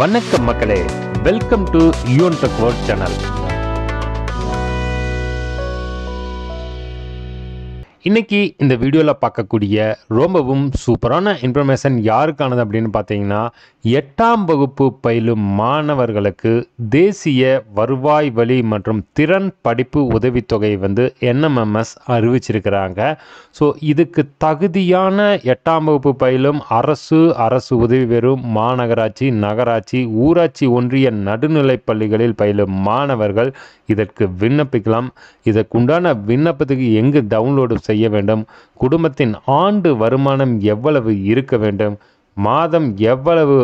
வணக்கம் மக்களே, welcome to Yoon tech world channel. இன்னைக்கு இந்த வீடியோவில் பார்க்கக்கூடிய ரொம்பவும் சூப்பரான இன்ஃபர்மேஷன் யாருக்கானது அப்படின்னு பார்த்தீங்கன்னா, 8ஆம் வகுப்பு பயிலும் மாணவர்களுக்கு தேசிய வருவாய் வழி மற்றும் திறன் படிப்பு உதவித்தொகை NMMS அறிவிச்சிருக்கிறாங்க. ஸோ இதுக்கு தகுதியான 8ஆம் வகுப்பு பயிலும் அரசு உதவி பெறும் மாநகராட்சி, நகராட்சி, ஊராட்சி ஒன்றிய நடுநிலைப் பள்ளிகளில் பயிலும் மாணவர்கள் இதற்கு விண்ணப்பிக்கலாம். இதற்குண்டான விண்ணப்பத்துக்கு எங்கு டவுன்லோடு செய்ய வேண்டும், குடும்பத்தின் ஆண்டு வருமானம் எவ்வளவு இருக்க வேண்டும், மாதம் எவ்வளவு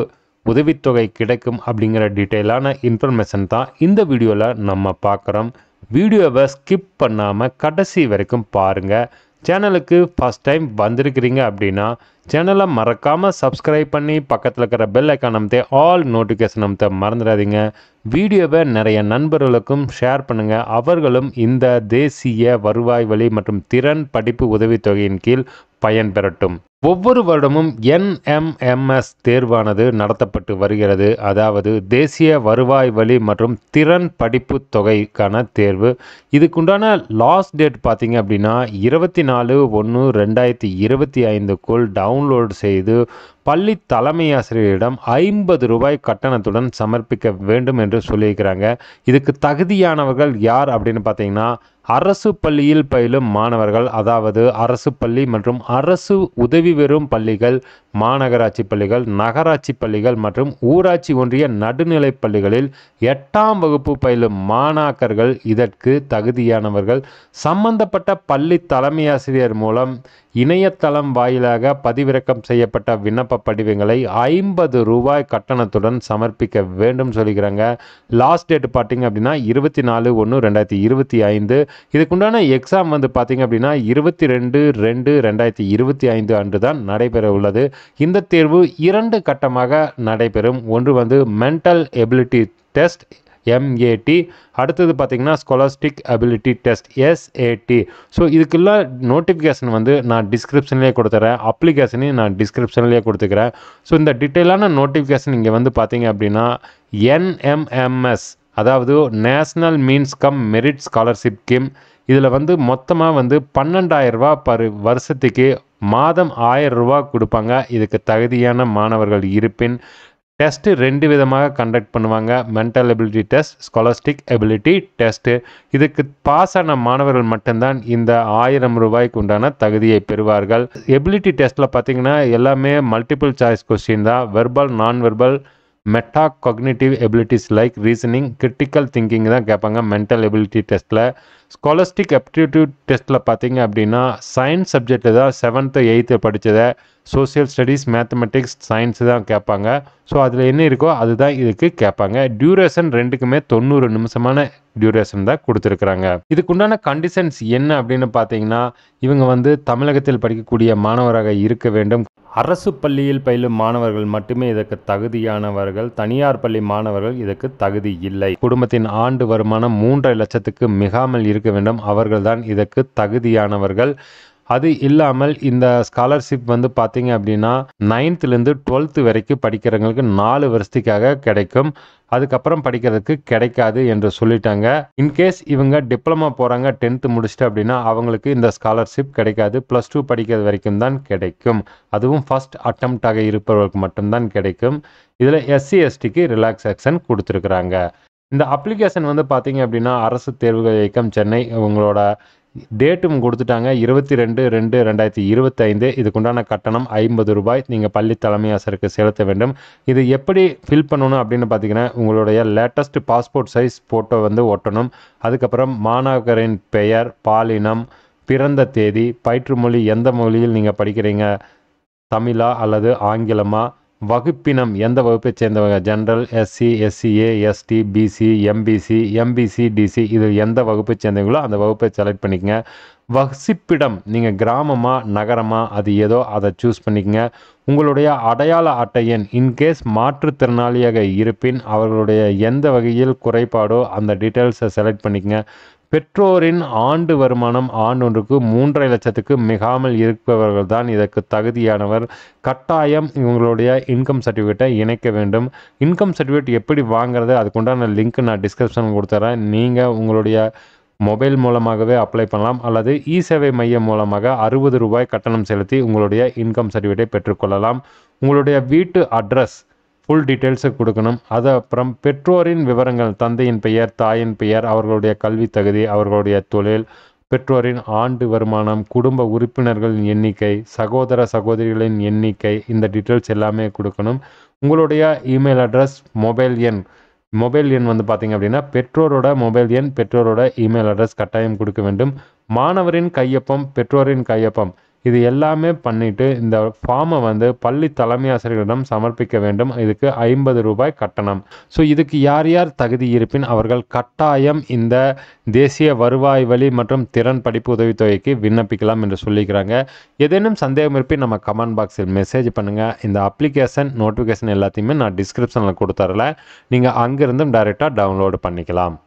உதவித்தொகை கிடைக்கும் அப்படிங்கிற டீட்டெயிலான இன்ஃபர்மேஷன் தான் இந்த வீடியோவில் நம்ம பார்க்குறோம். வீடியோவை ஸ்கிப் பண்ணாமல் கடைசி வரைக்கும் பாருங்கள். சேனலுக்கு ஃபஸ்ட் டைம் வந்திருக்கிறீங்க அப்படின்னா சேனலை மறக்காமல் சப்ஸ்கிரைப் பண்ணி பக்கத்தில் இருக்கிற பெல் ஐக்கான் அமைத்து ஆல் நோட்டிஃபிகேஷன் அமைத்த மறந்துடாதீங்க. வீடியோவை நிறைய நண்பர்களுக்கும் ஷேர் பண்ணுங்கள். அவர்களும் இந்த தேசிய வருவாய் வழி மற்றும் திறன் படிப்பு உதவித்தொகையின் கீழ் பயன்பெறட்டும். ஒவ்வொரு வருடமும் NMMS தேர்வானது நடத்தப்பட்டு வருகிறது. அதாவது தேசிய வருவாய் வழி மற்றும் திறன் படிப்பு தொகைக்கான தேர்வு. இதுக்குண்டான லாஸ்ட் டேட் பார்த்தீங்க அப்படின்னா 24/1/2025க்குள் டவுன்லோட் செய்து பள்ளி தலைமை ஆசிரியரிடம் 50 ரூபாய் கட்டணத்துடன் சமர்ப்பிக்க வேண்டும் என்று சொல்லியிருக்கிறாங்க. இதுக்கு தகுதியானவர்கள் யார் அப்படின்னு பார்த்தீங்கன்னா, அரசு பள்ளியில் பயிலும் மாணவர்கள், அதாவது அரசு பள்ளி மற்றும் அரசு உதவி பெறும் பள்ளிகள், மாநகராட்சி பள்ளிகள், நகராட்சி பள்ளிகள் மற்றும் ஊராட்சி ஒன்றிய நடுநிலைப் பள்ளிகளில் 8ஆம் வகுப்பு பயிலும் மாணாக்கர்கள் இதற்கு தகுதியானவர்கள். சம்பந்தப்பட்ட பள்ளி தலைமை ஆசிரியர் மூலம் இணையதளம் வாயிலாக பதிவிறக்கம் செய்யப்பட்ட விண்ணப்ப படிவங்களை 50 ரூபாய் கட்டணத்துடன் சமர்ப்பிக்க வேண்டும் சொல்லிக்கிறாங்க. லாஸ்ட் டேட் பார்த்தீங்க அப்படின்னா 24/1/2025. இதுக்குண்டான எக்ஸாம் பார்த்தீங்க அப்படின்னா 22/2/2025 அன்று தான் நடைபெற உள்ளது. இந்த தேர்வு 2 கட்டமாக நடைபெறும். ஒன்று மென்டல் எபிலிட்டி டெஸ்ட் MAT, அடுத்தது பார்த்தீங்கன்னா scholastic ability test SAT. So இதுக்குள்ள நோட்டிஃபிகேஷன் நான் டிஸ்கிரிப்ஷன்லேயே கொடுத்துறேன், அப்ளிகேஷனையும் நான் டிஸ்கிரிப்ஷன்லேயே கொடுத்துக்கிறேன். ஸோ இந்த டீட்டெயிலான நோட்டிஃபிகேஷன் இங்கே பார்த்தீங்க அப்படின்னா NMMS, அதாவது national means come merit scholarship scheme. இதில் மொத்தமாக 12,000 ரூபா பர் வருஷத்துக்கு மாதம் 1000 ரூபா கொடுப்பாங்க. இதுக்கு தகுதியான மாணவர்கள் இருப்பின் டெஸ்ட்டு 2 விதமாக கண்டக்ட் பண்ணுவாங்க. Mental ability test, scholastic ability test. இதுக்கு பாஸ் ஆன மாணவர்கள் மட்டும்தான் இந்த 1000 ரூபாய்க்கு உண்டான தகுதியை பெறுவார்கள். எபிலிட்டி டெஸ்ட்டில் பார்த்தீங்கன்னா எல்லாமே மல்டிபிள் சாய்ஸ் கொஸ்டின் தான். வெர்பல், நான் verbal, meta cognitive abilities like reasoning, critical thinking தான் கேட்பாங்க மென்டல் எபிலிட்டி டெஸ்ட்டில். ஸ்காலஸ்டிக் ஆப்டிடியூட் டெஸ்ட்டில் பார்த்தீங்க அப்படின்னா சயின்ஸ் சப்ஜெக்டில் தான் 7th 8th படித்ததை, சோசியல் ஸ்டடீஸ், மேத்தமெட்டிக்ஸ், சயின்ஸு தான் கேட்பாங்க. ஸோ அதில் என்ன இருக்கோ அதுதான் இதுக்கு கேட்பாங்க. டியூரேஷன் 2க்குமே 90 நிமிஷமான டியூரேஷன் தான் கொடுத்துருக்குறாங்க. இதுக்குண்டான கண்டிஷன்ஸ் என்ன அப்படின்னு பார்த்தீங்கன்னா, இவங்க தமிழகத்தில் படிக்கக்கூடிய மாணவராக இருக்க வேண்டும். அரசு பள்ளியில் பயிலும் மாணவர்கள் மட்டுமே இதற்கு தகுதியானவர்கள். தனியார் பள்ளி மாணவர்கள் இதற்கு தகுதி இல்லை. குடும்பத்தின் ஆண்டு வருமானம் 3.5 லட்சத்துக்கு மிகாமல் இருக்க வேண்டும். அவர்கள்தான் இதற்கு தகுதியானவர்கள். அது இல்லாமல் இந்த ஸ்காலர்ஷிப் பார்த்தீங்க அப்படின்னா 9th-லேருந்து 12th வரைக்கும் படிக்கிறவங்களுக்கு 4 வருஷத்துக்காக கிடைக்கும். அதுக்கப்புறம் படிக்கிறதுக்கு கிடைக்காது என்று சொல்லிட்டாங்க. இன்கேஸ் இவங்க டிப்ளமா போகிறாங்க 10th முடிச்சுட்டு அப்படின்னா அவங்களுக்கு இந்த ஸ்காலர்ஷிப் கிடைக்காது. +2 படிக்கிறது வரைக்கும் தான் கிடைக்கும். அதுவும் ஃபர்ஸ்ட் அட்டம்ப்டாக இருப்பவர்களுக்கு மட்டும்தான் கிடைக்கும். இதில் SC STக்கு ரிலாக்ஸேஷன் கொடுத்துருக்குறாங்க. இந்த அப்ளிகேஷன் பார்த்தீங்க அப்படின்னா அரசு தேர்வுகள் இயக்கம் சென்னை உங்களோட டேட்டும் கொடுத்துட்டாங்க. 22/2/2025. இதுக்குண்டான கட்டணம் 50 ரூபாய் நீங்கள் பள்ளி தலைமை ஆசிரியருக்கு செலுத்த வேண்டும். இது எப்படி ஃபில் பண்ணணும் அப்படின்னு பார்த்தீங்கன்னா, உங்களுடைய லேட்டஸ்ட் பாஸ்போர்ட் சைஸ் ஃபோட்டோ ஒட்டணும். அதுக்கப்புறம் மாணவரின் பெயர், பாலினம், பிறந்த தேதி, பயிற்று மொழி எந்த மொழியில் நீங்கள் படிக்கிறீங்க, தமிழா அல்லது ஆங்கிலமா, வகுப்பினம் எந்த வகுப்பை சேர்ந்தவங்க, general, SC SCA ST BC MBC MBC DC, இது எந்த வகுப்பை சேர்ந்தவங்களோ அந்த வகுப்பை செலக்ட் பண்ணிக்கங்க. வசிப்பிடம் நீங்கள் கிராமமா நகரமா அது ஏதோ அதை சூஸ் பண்ணிக்கங்க. உங்களுடைய அடையாள அட்டை எண், இன்கேஸ் மாற்றுத்திறனாளியாக இருப்பின் அவர்களுடைய எந்த வகையில் குறைபாடோ அந்த டீட்டெயில்ஸை செலக்ட் பண்ணிக்கங்க. பெற்றோரின் ஆண்டு வருமானம் ஆண்டொன்றுக்கு 3.5 லட்சத்துக்கு மிகாமல் இருப்பவர்கள் தான் இதற்கு தகுதியானவர். கட்டாயம் இவங்களுடைய இன்கம் சர்டிஃபிகேட்டை இணைக்க வேண்டும். இன்கம் சர்டிஃபிகேட் எப்படி வாங்குறது, அதுக்குண்டான லிங்க் நான் டிஸ்கிரிப்ஷன் கொடுத்துறேன். நீங்கள் உங்களுடைய மொபைல் மூலமாகவே அப்ளை பண்ணலாம் அல்லது இ-சேவை மையம் மூலமாக 60 ரூபாய் கட்டணம் செலுத்தி உங்களுடைய இன்கம் சர்டிஃபிகேட்டை பெற்றுக்கொள்ளலாம். உங்களுடைய வீட்டு அட்ரஸ் ஃபுல் டீட்டெயில்ஸை கொடுக்கணும். அது அப்புறம் பெற்றோரின் விவரங்கள், தந்தையின் பெயர், தாயின் பெயர், அவர்களுடைய கல்வி தகுதி, அவர்களுடைய தொழில், பெற்றோரின் ஆண்டு வருமானம், குடும்ப உறுப்பினர்களின் எண்ணிக்கை, சகோதர சகோதரிகளின் எண்ணிக்கை, இந்த டீட்டெயில்ஸ் எல்லாமே கொடுக்கணும். உங்களுடைய இமெயில் அட்ரஸ், மொபைல் எண் வந்து பார்த்தீங்க அப்படின்னா பெற்றோரோட மொபைல் எண், பெற்றோரோட இமெயில் அட்ரஸ் கட்டாயம் கொடுக்க வேண்டும். மாணவரின் கையொப்பம், பெற்றோரின் கையொப்பம், இது எல்லாமே பண்ணிவிட்டு இந்த ஃபார்மை வந்து பள்ளி தலைமை ஆசிரியர்களிடம் சமர்ப்பிக்க வேண்டும். இதுக்கு 50 ரூபாய் கட்டணம். ஸோ இதுக்கு யார் யார் தகுதி இருப்பின் அவர்கள் கட்டாயம் இந்த தேசிய வருவாய் வழி மற்றும் திறன் படிப்பு உதவித்தொகைக்கு விண்ணப்பிக்கலாம் என்று சொல்லிக்கிறாங்க. ஏதேனும் சந்தேகம் இருப்பின் நம்ம கமெண்ட் பாக்ஸில் மெசேஜ் பண்ணுங்கள். இந்த அப்ளிகேஷன் நோட்டிஃபிகேஷன் எல்லாத்தையுமே நான் டிஸ்கிரிப்ஷனில் கொடுத்துறேன். நீங்கள் அங்கிருந்தும் டைரெக்டாக டவுன்லோடு பண்ணிக்கலாம்.